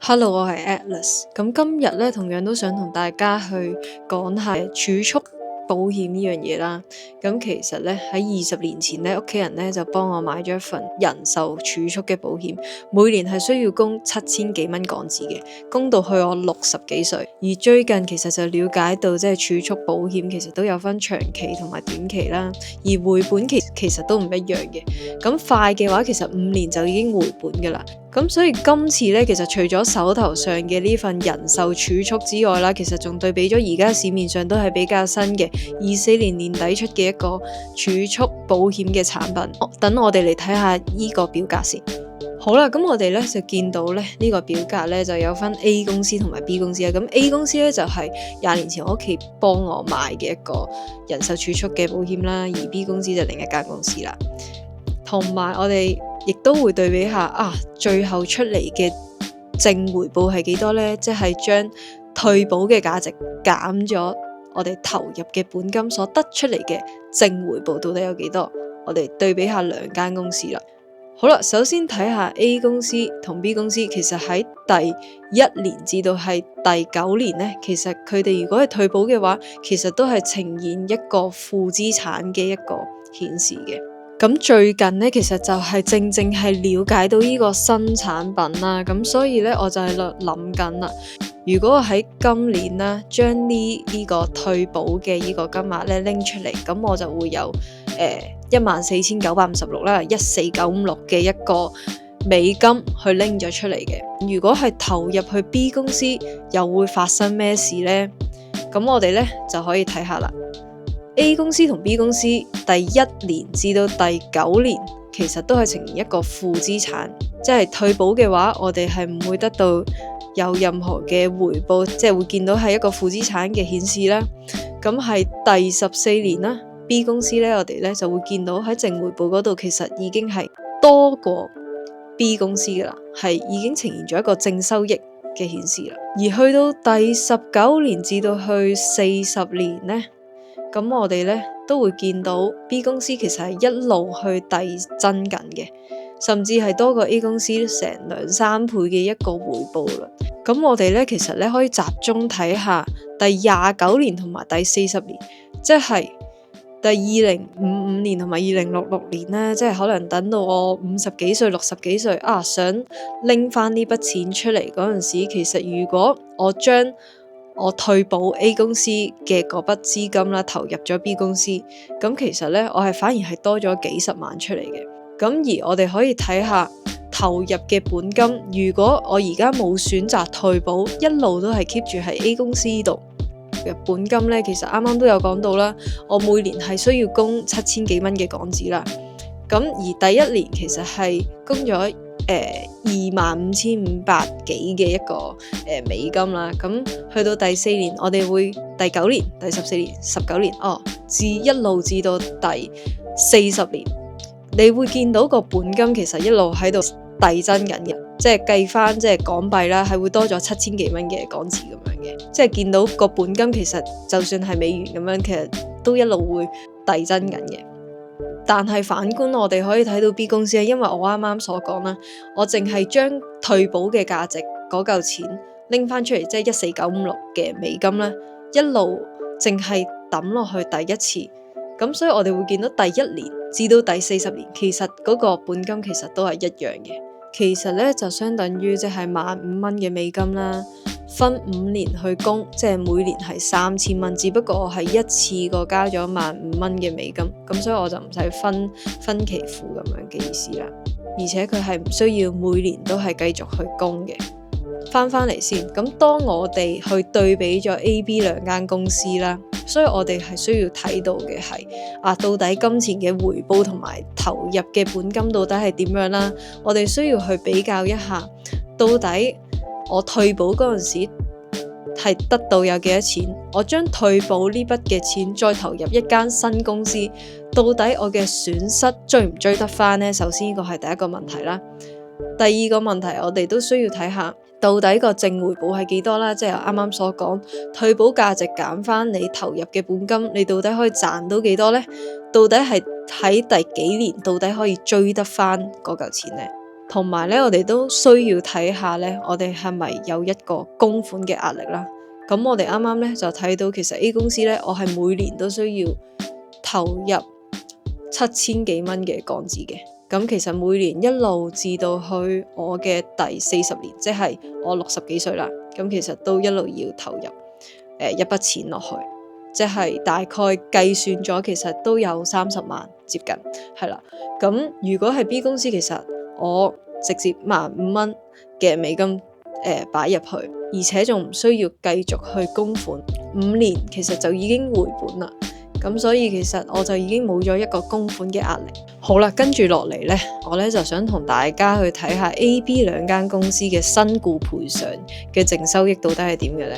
Hello，我係 Atlas。咁今日咧，同樣都想同大家去講下儲蓄保險呢樣嘢啦。咁其實咧，喺20年前咧，屋企人咧就幫我買咗一份人壽儲蓄嘅保險，每年係需要供7000幾蚊港紙嘅，供到去我60幾歲。而最近其實就了解到，即係儲蓄保險其實都有分長期同埋短期啦，而回本期其實都唔一樣嘅。咁快嘅話，其實5年就已經回本噶啦。咁所以今次咧，其實除咗手頭上嘅呢份人壽儲蓄之外啦，其實仲對比咗而家市面上都係比較新嘅24年年底出嘅一個儲蓄保險嘅產品。等我哋嚟睇下呢個表格先。好啦，咁我哋咧就見到咧呢個表格咧就有分 A 公司同埋 B 公司啦。咁 A 公司咧就係20年前我屋企幫我買嘅一個人壽儲蓄嘅保險啦，而 B 公司就另一間公司啦。同埋我哋亦都會對比下最後出嚟嘅淨回報係幾多呢？即係將退保嘅價值減咗我哋投入嘅本金所得出嚟嘅淨回報到底有幾多？我哋對比下兩間公司啦。好啦，首先睇下 A 公司同 B 公司，其實喺第1年至到係第9年呢，其實佢哋如果係退保嘅話，其實都係呈現一個負資產嘅一個顯示嘅。咁最近呢，其實就係正係了解到呢個新產品啦，咁所以呢，我就係諗緊啦，如果我喺今年啦，將呢個退保嘅呢個金額咧拎出嚟，咁我就會有14,956啦，14956嘅一個美金去拎咗出嚟嘅。如果係投入去 B 公司，又會發生咩事呢？咁我哋呢，就可以睇下啦。A 公司同 B 公司第1年至到第9年，其實都係呈現一個負資產，即係退保嘅話，我哋係唔會得到有任何嘅回報，即係會見到係一個負資產嘅顯示啦。咁係第14年啦 ，B 公司咧，我哋咧就會見到喺淨回報嗰度，其實已經係多過 B 公司噶啦，係已經呈現咗一個正收益嘅顯示啦。而去到第19年至到去40年呢。咁我哋咧都會見到 B 公司其實係一路去遞增緊嘅，甚至係多過 A 公司成2-3倍嘅一個回報啦。咁我哋咧其實咧可以集中睇下第29年同埋第40年，即係第2055年同埋2066年咧，即係可能等到我50幾歲、60幾歲想拎翻呢筆錢出嚟嗰陣時，其實如果我將我退保 A 公司嘅嗰筆資金啦，投入咗 B 公司，咁其實呢，我係反而係多咗幾十萬出嚟嘅。咁而我哋可以睇下投入嘅本金，如果我而家冇選擇退保，一路都係 keep 住喺 A 公司度嘅本金呢，其實啱啱都有講到啦，我每年係需要供7000幾蚊嘅港紙啦。咁而第1年其實係供咗25,500幾嘅一個美金啦，咁去到第4年，我哋會第9年、第14年、19年一路至到第40年，你會見到個本金其實一路喺度遞增緊嘅，即係計翻即係港幣啦，係會多咗7000幾蚊嘅港紙咁樣嘅，即係見到個本金其實就算係美元咁樣，其實都一路會遞增緊嘅。但係反觀我哋可以睇到 B 公司，因為我啱啱所講啦，我淨係將退保嘅價值嗰嚿錢拎翻出嚟，即係14956嘅美金啦，一路淨係抌落去第一次，咁所以我哋會見到第1年至到第40年，其實嗰個本金其實都係一樣嘅，其實咧就相等於即係15,000蚊嘅美金啦。分5年去供，即係每年係3000蚊，只不過我係一次過加咗15,000蚊嘅美金，咁所以我就唔使分期付咁樣嘅意思啦。而且佢係唔需要每年都係繼續去供嘅。翻嚟先，咁當我哋去對比咗 A、B 兩間公司啦，所以我哋係需要睇到嘅係到底金錢嘅回報同埋投入嘅本金到底係點樣啦？我哋需要去比較一下，到底我退保嗰陣時係得到有幾多錢？我將退保呢筆嘅錢再投入一間新公司，到底我嘅損失追唔追得翻呢？首先呢個係第一個問題啦。第二個問題，我哋都需要睇下到底個淨回報係幾多啦。即係啱啱所講，退保價值減翻你投入嘅本金，你到底可以賺到幾多呢？到底係喺第幾年到底可以追得翻嗰嚿錢呢？同埋咧，我哋都需要睇下咧，我哋係咪有一個供款嘅壓力啦？咁我哋啱啱咧就睇到，其實 A 公司咧，我係每年都需要投入7000幾蚊嘅港紙嘅。咁其實每年一路至到去我嘅第40年，即係我60幾歲啦。咁其實都一路要投入一筆錢落去，即係大概計算咗，其實都有30萬接近，係啦。咁如果係 B 公司，其實我直接15000蚊嘅美金擺入去，而且仲唔需要繼續去供款5年，其實就已經回本啦。咁所以其實我就已經冇咗一個供款嘅壓力。好啦，跟住落嚟呢，我呢就想同大家去睇下 A、B 兩間公司嘅身故賠償嘅淨收益到底係點嘅呢？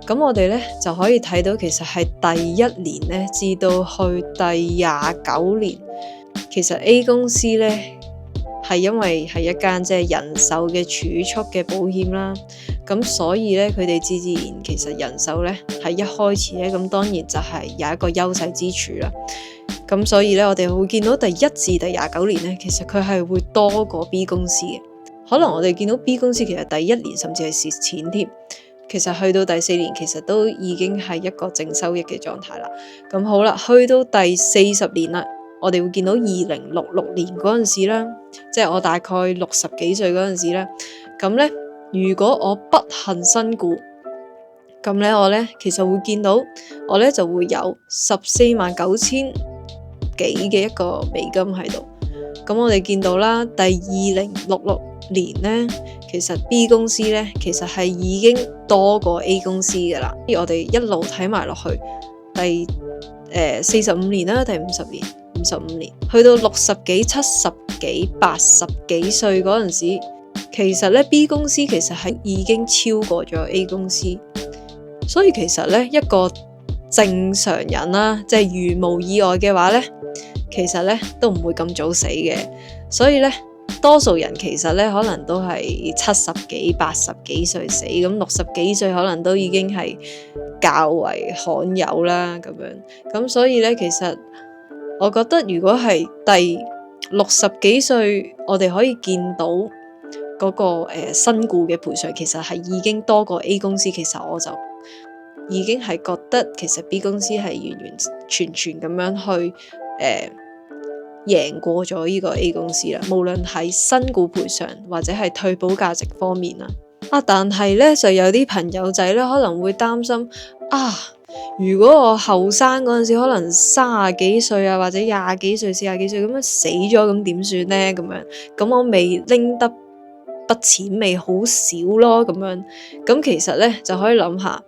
咁我哋呢就可以睇到，其實係第1年呢至到去第29年，其實 A 公司呢係因為係一間即係人壽嘅儲蓄嘅保險啦，咁所以咧佢哋自然其實人壽咧係一開始咧，咁當然就係有一個優勢之處啦。咁所以咧我哋會見到第1至第29年咧，其實佢係會多過 B 公司嘅。可能我哋見到 B 公司其實第1年甚至係蝕錢添，其實去到第4年其實都已經係一個正收益嘅狀態啦。咁好啦，去到第40年啦，我哋會見到2066年嗰陣時啦，即係我大概60幾歲嗰陣時啦。咁咧，如果我不幸身故，咁咧我咧其實會見到我咧就會有149000幾嘅一個美金喺度。咁我哋見到啦，第2066年咧，其實 B 公司咧其實係已經多過 A 公司噶啦。而我哋一路睇埋落去，第45年啦，第50年。55年，去到60幾、70幾、80幾歲嗰陣時，其實咧 B 公司其實係已經超過咗 A 公司，所以其實咧一個正常人啦，即係如無意外嘅話咧，其實咧都唔會咁早死嘅，所以咧多數人其實咧可能都係70幾、80幾歲死，咁60幾歲可能都已經係較為罕有啦咁樣，咁所以咧其實。我覺得如果係第60幾歲，我哋可以見到嗰個身故嘅賠償，其實係已經多過 A 公司。其實我就已經係覺得，其實 B 公司係完完全全咁樣去贏過咗呢個 A 公司啦。無論係身故賠償或者係退保價值方面啦。但係咧就有啲朋友仔咧可能會擔心如果我後生嗰陣時可能30幾歲啊，或者20幾歲、40幾歲咁樣死咗，咁點算呢？咁我未拎得筆錢未好少咯，咁樣咁其實咧就可以諗下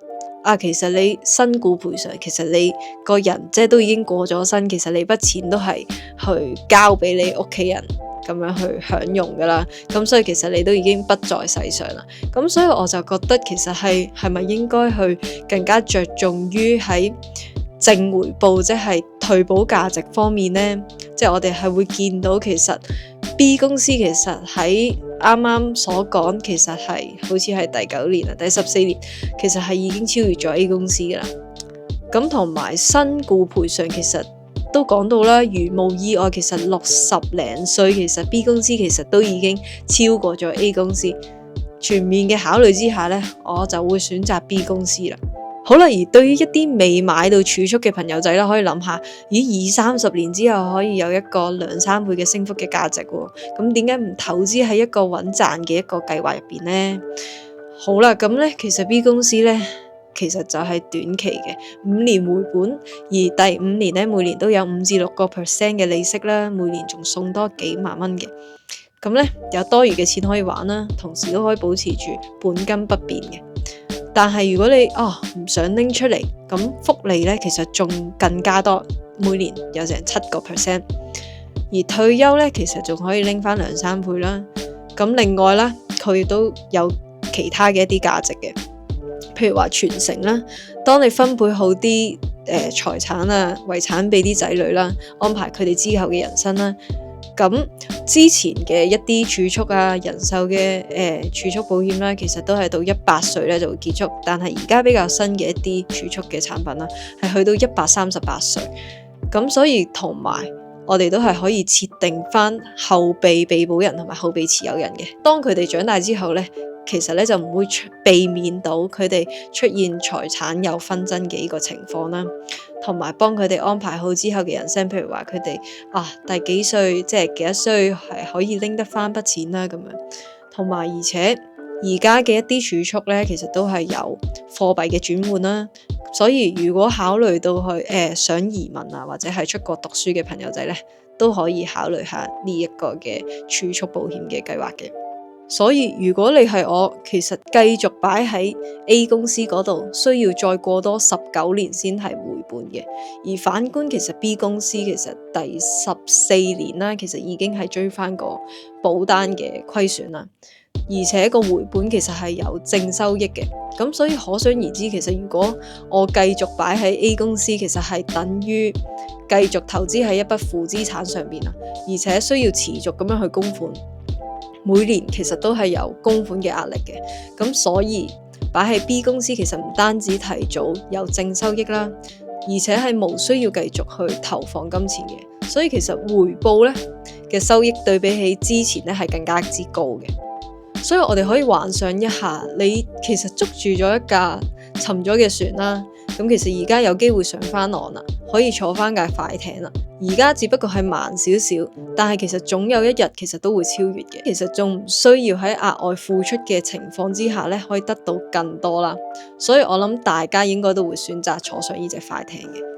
其實你身故賠償，其實你個人即係都已經過咗身，其實你筆錢都係去交俾你屋企人。咁樣去享用噶啦，咁所以其實你都已經不在世上啦。咁所以我就覺得其實係咪應該去更加着重於喺正回報，即係退保價值方面呢？即係我哋係會見到其實 B 公司其實喺啱啱所講，其實係好似係第9年啊，第14年，其實係已經超越咗 A 公司噶啦。咁同埋身故賠償其實。都講到啦，如無意外，其實60零歲，其實 B 公司其實都已經超過咗 A 公司。全面嘅考慮之下呢，我就會選擇 B 公司啦。好啦，而對於一啲未買到儲蓄嘅朋友仔啦，可以諗下，咦，20-30年之後可以有一個2-3倍嘅升幅嘅價值喎，咁點解唔投資喺一個穩賺嘅一個計劃入邊呢？好啦，咁呢，其實 B 公司呢。其實就係短期嘅5年回本，而第5年咧每年都有5至6% 嘅利息啦，每年仲送多幾萬蚊嘅，咁咧有多餘嘅錢可以玩啦，同時都可以保持住本金不變嘅。但係如果你唔想拎出嚟，咁福利咧其實仲更加多，每年有成7%，而退休咧其實仲可以拎翻2-3倍啦。咁另外啦，佢都有其他嘅一啲價值嘅。譬如話傳承啦，當你分配好啲財產啊、遺產俾啲仔女啦，安排佢哋之後嘅人生啦，咁之前嘅一啲儲蓄啊、人壽嘅儲蓄保險啦，其實都係到100歲咧就會結束，但係而家比較新嘅一啲儲蓄嘅產品啦，係去到138歲，咁所以同埋我哋都係可以設定翻後備被保人同埋後備持有人嘅。當佢哋長大之後呢，其實咧就唔會避免到佢哋出現財產有紛爭嘅呢個情況啦，同埋幫佢哋安排好之後嘅人生，譬如話佢哋第幾歲，即係幾多歲係可以拎得翻筆錢啦咁樣，同埋而且而家嘅一啲儲蓄咧，其實都係有貨幣嘅轉換啦，所以如果考慮到去想移民啊或者係出國讀書嘅朋友仔咧，都可以考慮下呢一個嘅儲蓄保險嘅計劃嘅。所以如果你係我，其實繼續擺喺 A 公司嗰度，需要再過多19年先係回本嘅。而反觀其實 B 公司其實第14年啦，其實已經係追翻個保單嘅虧損啦，而且個回本其實係有正收益嘅。咁所以可想而知，其實如果我繼續擺喺 A 公司，其實係等於繼續投資喺一筆負資產上邊啊，而且需要持續咁樣去供款。每年其實都係有供款嘅壓力嘅，咁所以擺喺 B 公司其實唔單止提早有正收益啦，而且係無需要繼續去投放金錢嘅，所以其實回報咧嘅收益對比起之前咧係更加之高嘅。所以我哋可以幻想一下，你其實捉住咗一架沉咗嘅船啦，咁其實而家有機會上翻岸啦，可以坐翻架快艇啦。而家只不過係慢少少，但係其實總有一日其實都會超越嘅。其實仲唔需要喺額外付出嘅情況之下咧，可以得到更多啦。所以我諗大家應該都會選擇坐上呢隻快艇嘅。